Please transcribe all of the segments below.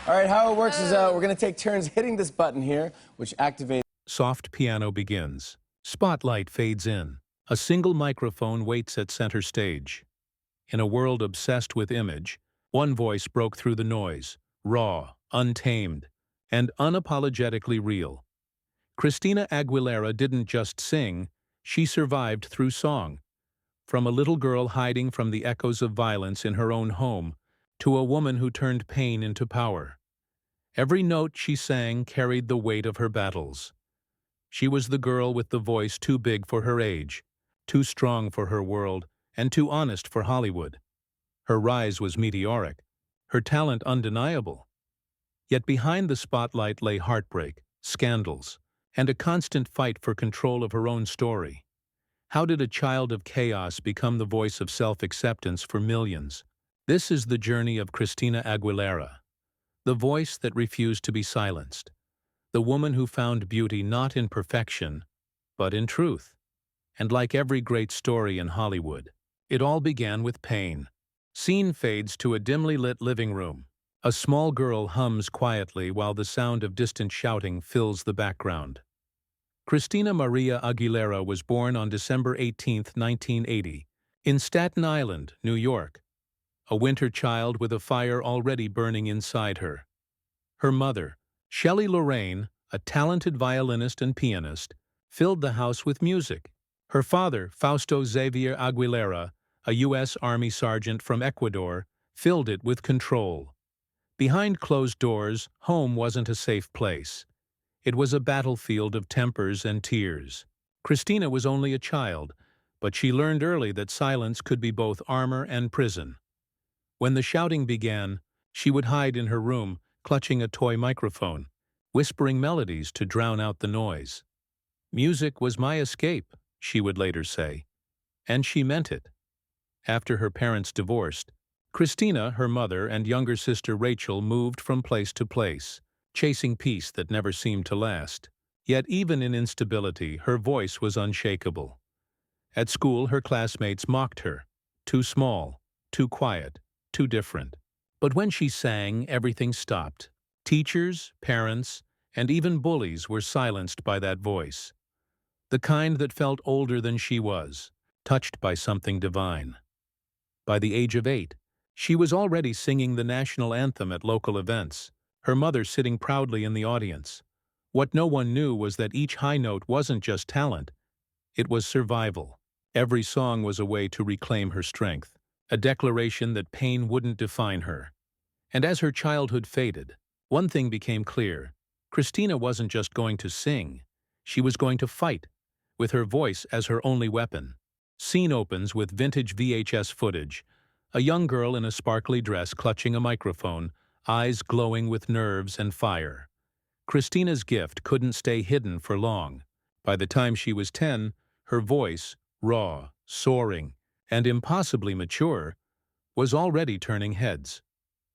All right, how it works is we're going to take turns hitting this button here, which activates. Soft piano begins. Spotlight fades in. A single microphone waits at center stage. In a world obsessed with image, one voice broke through the noise, raw, untamed, and unapologetically real. Christina Aguilera didn't just sing, she survived through song. From a little girl hiding from the echoes of violence in her own home, to a woman who turned pain into power. Every note she sang carried the weight of her battles. She was the girl with the voice too big for her age, too strong for her world, and too honest for Hollywood. Her rise was meteoric, her talent undeniable. Yet behind the spotlight lay heartbreak, scandals, and a constant fight for control of her own story. How did a child of chaos become the voice of self-acceptance for millions? This is the journey of Christina Aguilera, the voice that refused to be silenced, the woman who found beauty not in perfection, but in truth. And like every great story in Hollywood, it all began with pain. Scene fades to a dimly lit living room. A small girl hums quietly while the sound of distant shouting fills the background. Christina Maria Aguilera was born on December 18, 1980, in Staten Island, New York, a winter child with a fire already burning inside her. Her mother, Shelley Lorraine, a talented violinist and pianist, filled the house with music. Her father, Fausto Xavier Aguilera, a U.S. Army sergeant from Ecuador, filled it with control. Behind closed doors, home wasn't a safe place. It was a battlefield of tempers and tears. Christina was only a child, but she learned early that silence could be both armor and prison. When the shouting began, she would hide in her room, clutching a toy microphone, whispering melodies to drown out the noise. "Music was my escape," she would later say. And she meant it. After her parents divorced, Christina, her mother, and younger sister Rachel moved from place to place, chasing peace that never seemed to last. Yet even in instability, her voice was unshakable. At school, her classmates mocked her. Too small, too quiet, too different. But when she sang, everything stopped. Teachers, parents, and even bullies were silenced by that voice. The kind that felt older than she was, touched by something divine. By the age of 8, she was already singing the national anthem at local events, her mother sitting proudly in the audience. What no one knew was that each high note wasn't just talent, it was survival. Every song was a way to reclaim her strength, a declaration that pain wouldn't define her. And as her childhood faded, one thing became clear. Christina wasn't just going to sing, she was going to fight, with her voice as her only weapon. Scene opens with vintage VHS footage, a young girl in a sparkly dress clutching a microphone, eyes glowing with nerves and fire. Christina's gift couldn't stay hidden for long. By the time she was 10, her voice, raw, soaring, and impossibly mature, was already turning heads.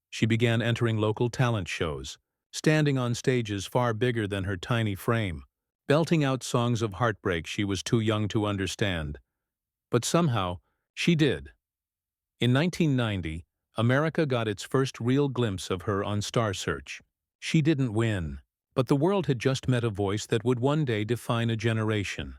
She began entering local talent shows, standing on stages far bigger than her tiny frame, belting out songs of heartbreak she was too young to understand. But somehow, she did. In 1990, America got its first real glimpse of her on Star Search. She didn't win, but the world had just met a voice that would one day define a generation.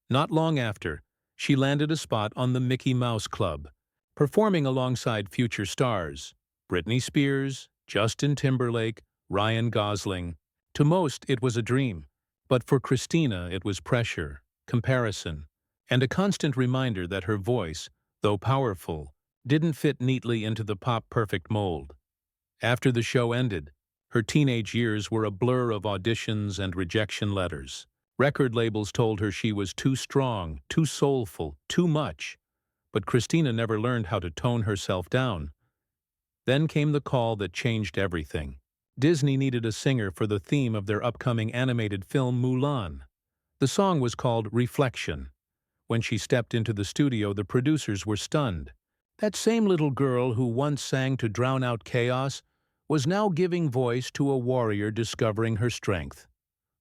Not long after, she landed a spot on the Mickey Mouse Club, performing alongside future stars, Britney Spears, Justin Timberlake, Ryan Gosling. To most, it was a dream, but for Christina it was pressure, comparison, and a constant reminder that her voice, though powerful, didn't fit neatly into the pop-perfect mold. After the show ended, her teenage years were a blur of auditions and rejection letters. Record labels told her she was too strong, too soulful, too much. But Christina never learned how to tone herself down. Then came the call that changed everything. Disney needed a singer for the theme of their upcoming animated film Mulan. The song was called Reflection. When she stepped into the studio, the producers were stunned. That same little girl who once sang to drown out chaos was now giving voice to a warrior discovering her strength.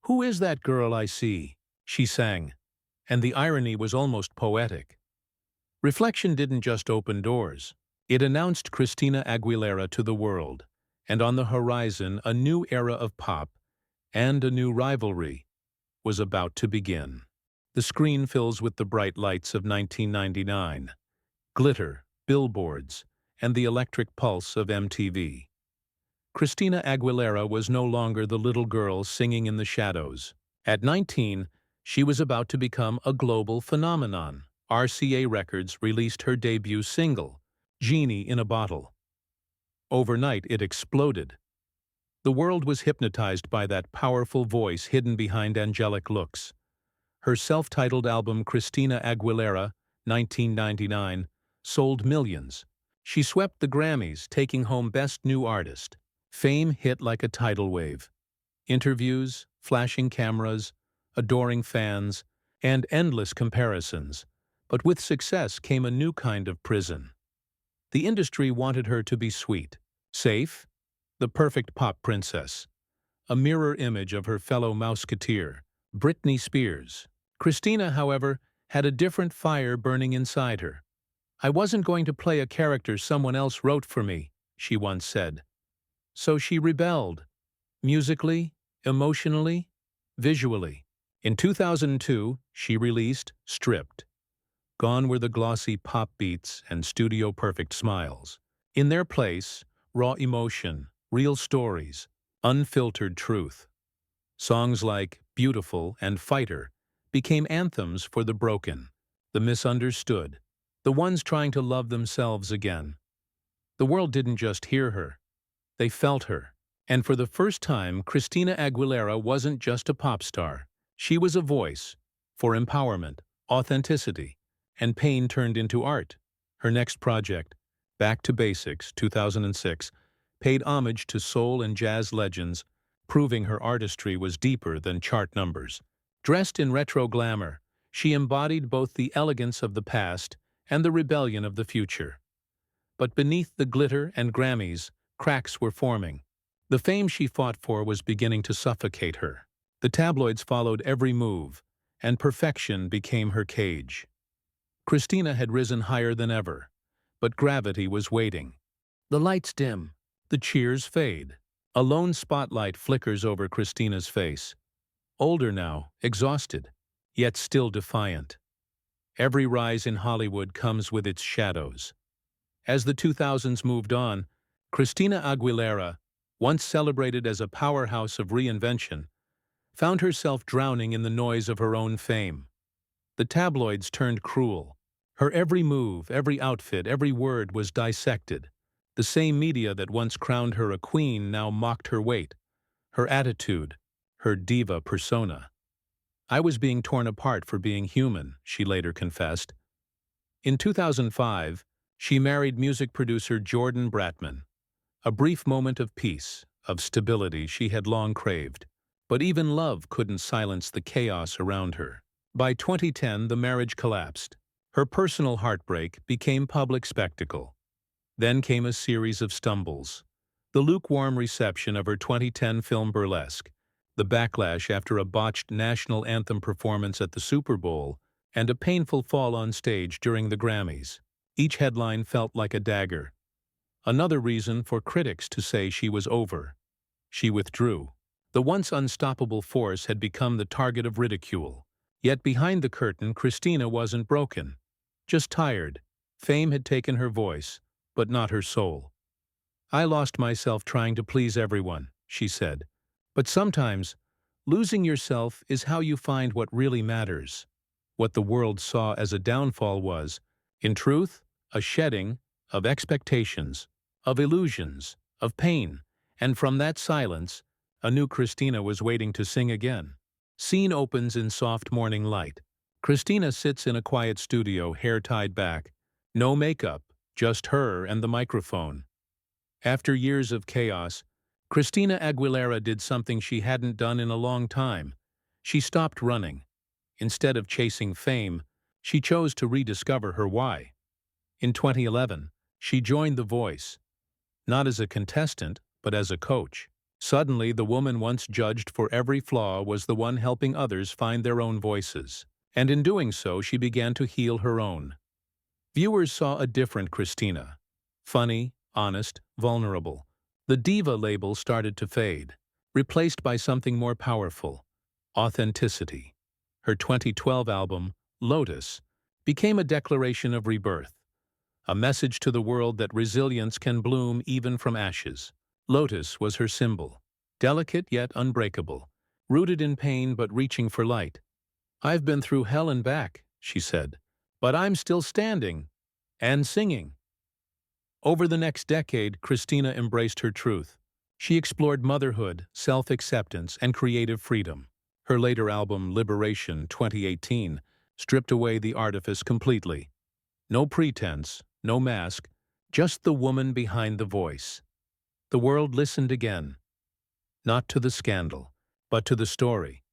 "Who is that girl I see?" she sang, and the irony was almost poetic. Reflection didn't just open doors. It announced Christina Aguilera to the world, And on the horizon, a new era of pop and a new rivalry was about to begin. The screen fills with the bright lights of 1999, glitter, billboards, and the electric pulse of MTV. Christina Aguilera was no longer the little girl singing in the shadows. At 19, she was about to become a global phenomenon. RCA Records released her debut single, Genie in a Bottle. Overnight, it exploded. The world was hypnotized by that powerful voice hidden behind angelic looks. Her self-titled album Christina Aguilera, 1999, sold millions. She swept the Grammys, taking home Best New Artist. Fame hit like a tidal wave. Interviews, flashing cameras, adoring fans, and endless comparisons. But with success came a new kind of prison. The industry wanted her to be sweet, safe, the perfect pop princess, a mirror image of her fellow Mouseketeer, Britney Spears. Christina, however, had a different fire burning inside her. "I wasn't going to play a character someone else wrote for me," she once said. So she rebelled, musically, emotionally, visually. In 2002, she released Stripped. Gone were the glossy pop beats and studio-perfect smiles. In their place, raw emotion, real stories, unfiltered truth. Songs like Beautiful and Fighter became anthems for the broken, the misunderstood, the ones trying to love themselves again. The world didn't just hear her, they felt her. And for the first time, Christina Aguilera wasn't just a pop star. She was a voice for empowerment, authenticity, and pain turned into art. Her next project, Back to Basics, 2006, paid homage to soul and jazz legends, proving her artistry was deeper than chart numbers. Dressed in retro glamour, she embodied both the elegance of the past and the rebellion of the future. But beneath the glitter and Grammys, cracks were forming. The fame she fought for was beginning to suffocate her. The tabloids followed every move, and perfection became her cage. Christina had risen higher than ever, but gravity was waiting. The lights dim, the cheers fade. A lone spotlight flickers over Christina's face. Older now, exhausted, yet still defiant. Every rise in Hollywood comes with its shadows. As the 2000s moved on, Christina Aguilera, once celebrated as a powerhouse of reinvention, found herself drowning in the noise of her own fame. The tabloids turned cruel. Her every move, every outfit, every word was dissected. The same media that once crowned her a queen now mocked her weight, her attitude, her diva persona. "I was being torn apart for being human," she later confessed. In 2005, she married music producer Jordan Bratman, a brief moment of peace, of stability she had long craved. But even love couldn't silence the chaos around her. By 2010, the marriage collapsed. Her personal heartbreak became public spectacle. Then came a series of stumbles. The lukewarm reception of her 2010 film Burlesque, the backlash after a botched national anthem performance at the Super Bowl, and a painful fall on stage during the Grammys. Each headline felt like a dagger. Another reason for critics to say she was over. She withdrew. The once unstoppable force had become the target of ridicule. Yet behind the curtain, Christina wasn't broken, just tired. Fame had taken her voice, but not her soul. "I lost myself trying to please everyone," she said. But sometimes, losing yourself is how you find what really matters. What the world saw as a downfall was, in truth, a shedding of expectations, of illusions, of pain, and from that silence, a new Christina was waiting to sing again. Scene opens in soft morning light. Christina sits in a quiet studio, hair tied back. No makeup, just her and the microphone. After years of chaos, Christina Aguilera did something she hadn't done in a long time. She stopped running. Instead of chasing fame, she chose to rediscover her why. In 2011, she joined The Voice, not as a contestant, but as a coach. Suddenly, the woman once judged for every flaw was the one helping others find their own voices. And in doing so, she began to heal her own. Viewers saw a different Christina. Funny, honest, vulnerable. The diva label started to fade, replaced by something more powerful: authenticity. Her 2012 album, Lotus, became a declaration of rebirth, a message to the world that resilience can bloom even from ashes. Lotus was her symbol, delicate yet unbreakable, rooted in pain but reaching for light. "I've been through hell and back," she said, "but I'm still standing and singing." Over the next decade, Christina embraced her truth. She explored motherhood, self-acceptance, and creative freedom. Her later album, Liberation 2018, stripped away the artifice completely. No pretense, no mask, just the woman behind the voice. The world listened again, not to the scandal, but to the story.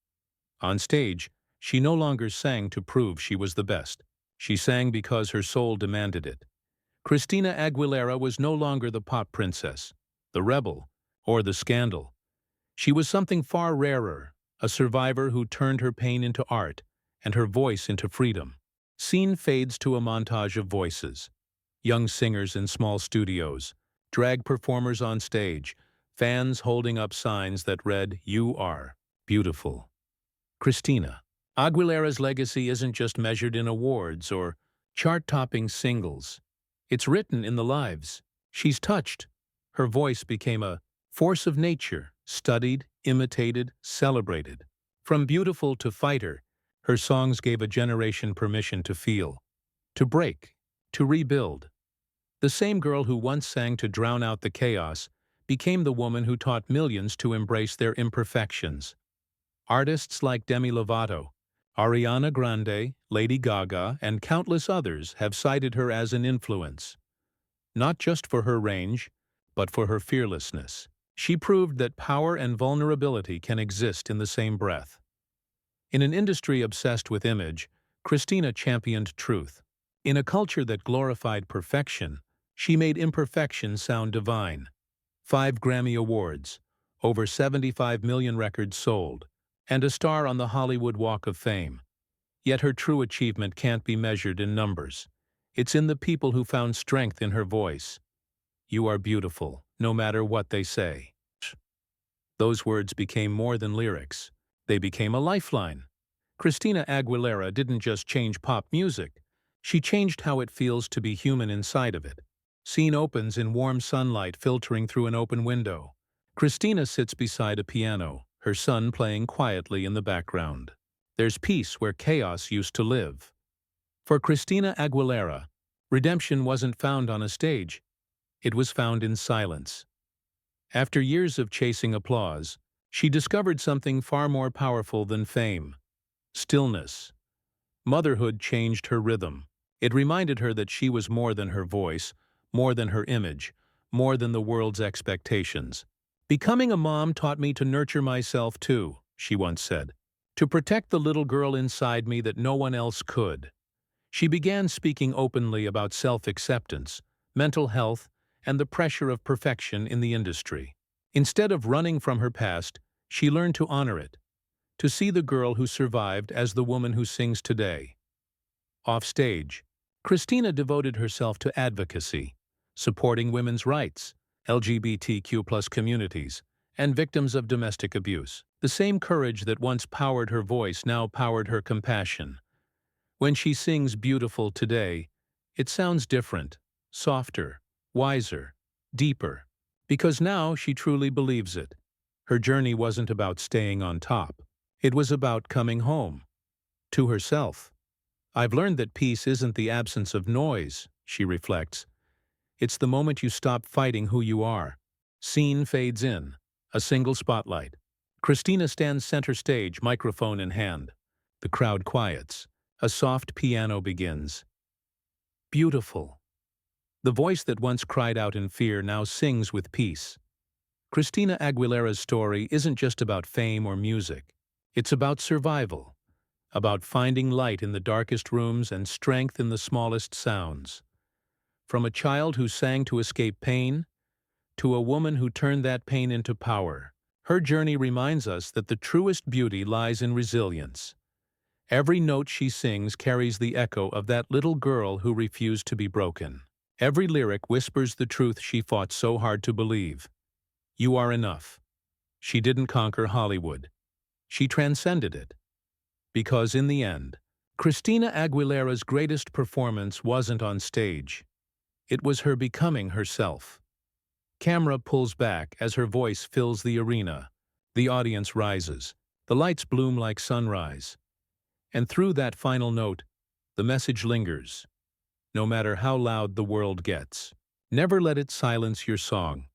On stage, she no longer sang to prove she was the best. She sang because her soul demanded it. Christina Aguilera was no longer the pop princess, the rebel, or the scandal. She was something far rarer, a survivor who turned her pain into art and her voice into freedom. Scene fades to a montage of voices: young singers in small studios, drag performers on stage, fans holding up signs that read, "You are beautiful." Christina Aguilera's legacy isn't just measured in awards or chart-topping singles. It's written in the lives she's touched. Her voice became a force of nature, studied, imitated, celebrated. From beautiful to fighter, her songs gave a generation permission to feel, to break, to rebuild. The same girl who once sang to drown out the chaos became the woman who taught millions to embrace their imperfections. Artists like Demi Lovato, Ariana Grande, Lady Gaga, and countless others have cited her as an influence. Not just for her range, but for her fearlessness. She proved that power and vulnerability can exist in the same breath. In an industry obsessed with image, Christina championed truth. In a culture that glorified perfection, she made imperfection sound divine. 5 Grammy Awards, over 75 million records sold, and a star on the Hollywood Walk of Fame. Yet her true achievement can't be measured in numbers. It's in the people who found strength in her voice. "You are beautiful, no matter what they say." Those words became more than lyrics. They became a lifeline. Christina Aguilera didn't just change pop music. She changed how it feels to be human inside of it. Scene opens in warm sunlight filtering through an open window. Christina sits beside a piano, her son playing quietly in the background. There's peace where chaos used to live. For Christina Aguilera, redemption wasn't found on a stage. It was found in silence. After years of chasing applause, she discovered something far more powerful than fame: stillness. Motherhood changed her rhythm. It reminded her that she was more than her voice, more than her image, more than the world's expectations. "Becoming a mom taught me to nurture myself too," she once said, "to protect the little girl inside me that no one else could." She began speaking openly about self-acceptance, mental health, and the pressure of perfection in the industry. Instead of running from her past, she learned to honor it, to see the girl who survived as the woman who sings today. Off stage, Christina devoted herself to advocacy, supporting women's rights, LGBTQ+ communities, and victims of domestic abuse. The same courage that once powered her voice now powered her compassion. When she sings "Beautiful" today, it sounds different, softer, wiser, deeper, because now she truly believes it. Her journey wasn't about staying on top. It was about coming home, to herself. "I've learned that peace isn't the absence of noise," she reflects. "It's the moment you stop fighting who you are." Scene fades in, a single spotlight. Christina stands center stage, microphone in hand. The crowd quiets. A soft piano begins. "Beautiful." The voice that once cried out in fear now sings with peace. Christina Aguilera's story isn't just about fame or music. It's about survival, about finding light in the darkest rooms and strength in the smallest sounds. From a child who sang to escape pain, to a woman who turned that pain into power, her journey reminds us that the truest beauty lies in resilience. Every note she sings carries the echo of that little girl who refused to be broken. Every lyric whispers the truth she fought so hard to believe. You are enough. She didn't conquer Hollywood. She transcended it. Because in the end, Christina Aguilera's greatest performance wasn't on stage. It was her becoming herself. Camera pulls back as her voice fills the arena. The audience rises. The lights bloom like sunrise. And through that final note, the message lingers. No matter how loud the world gets, never let it silence your song.